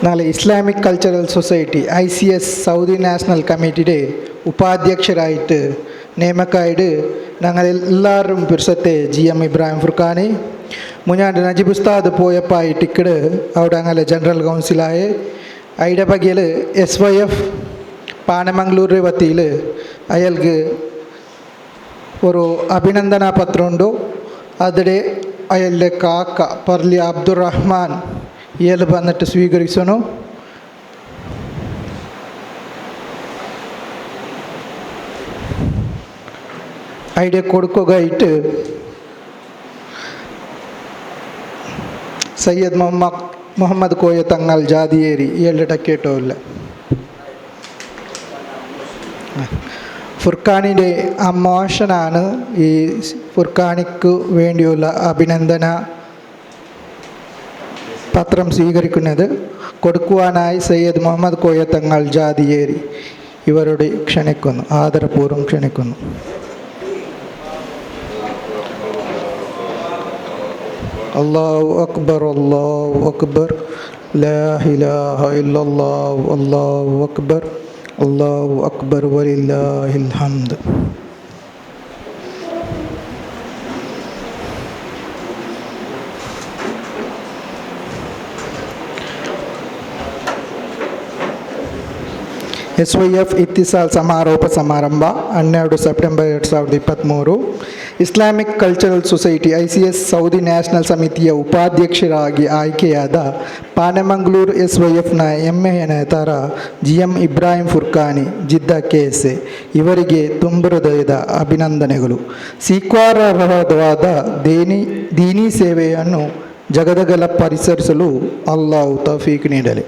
നാളെ Islamic cultural society ICS Saudi national കമ്മിറ്റിയുടെ ഉപാധ്യക്ഷരായിട്ട് നിയമക്കായിട്ട് ഞങ്ങളെല്ലാവരും പിറസത്തെ GM ഇബ്രാഹിം ഫുർഖാനി മുഞ്ഞാണ്ട് നജീബ് ഉസ്താദ് പോയപ്പായി ടിക്കറ്റ് അവിടെ ഞങ്ങളെ ജനറൽ കൗൺസിലായ അതിൻ്റെ ബഗ്ഗയിൽ SYF പാനമംഗ്ലൂർ വത്തിയിൽ അയാൾക്ക് ഒരു അഭിനന്ദന പത്രമുണ്ട്. അതിടെ അയാളുടെ കാക്ക പർലി അബ്ദുറഹ്മാൻ ഇയാൾ വന്നിട്ട് സ്വീകരിച്ചു. ഐഡിയ കൊടുക്കുകയായിട്ട് സയ്യദ് മുഹമ്മദ് കോയ തങ്ങൾ ജാതിയേരി ഇയാളുടെ കേട്ടോ ഇല്ല. ഫുർഖാനിൻ്റെ ആ മോഷനാണ് ഈ ഫുർഖാനിക്ക് വേണ്ടിയുള്ള അഭിനന്ദന പത്രം സ്വീകരിക്കുന്നത്. കൊടുക്കുവാനായി സയ്യദ് മുഹമ്മദ് കോയ തങ്ങൾ ജാതിയേരി ഇവരോട് ക്ഷണിക്കുന്നു, ആദരപൂർവ്വം ക്ഷണിക്കുന്നു. അല്ലാഹു അക്ബർ, അല്ലാഹു അക്ബർ, ലാ ഇലാഹ ഇല്ലല്ലാഹു, അല്ലാഹു അക്ബർ, അല്ലാഹു അക്ബർ, വലില്ലാഹിൽ ഹംദ്. SYF ಇತ್ತಿಸಾಲ್ ಸಮಾರೋಪ ಸಮಾರಂಭ 12 September 2023. Islamic cultural society ICS Saudi national ಸಮಿತಿಯ ಉಪಾಧ್ಯಕ್ಷರಾಗಿ ಆಯ್ಕೆಯಾದ ಪಾನಮಂಗ್ಲೂರು SYFನ ಹೆಮ್ಮೆಯ ನೇತಾರ GM ಇಬ್ರಾಹಿಂ ಫುರ್ಖಾನಿ ಜಿದ್ದ KSA ಇವರಿಗೆ ತುಂಬ ಹೃದಯದ ಅಭಿನಂದನೆಗಳು. ಸ್ವೀಕಾರಾರ್ಹವಾದ ದೀನಿ ಸೇವೆಯನ್ನು ಜಗದಗಲ ಪರಿಸರಿಸಲು ಅಲ್ಲಾಹು ತೌಫೀಕ್ ನೀಡಲಿ.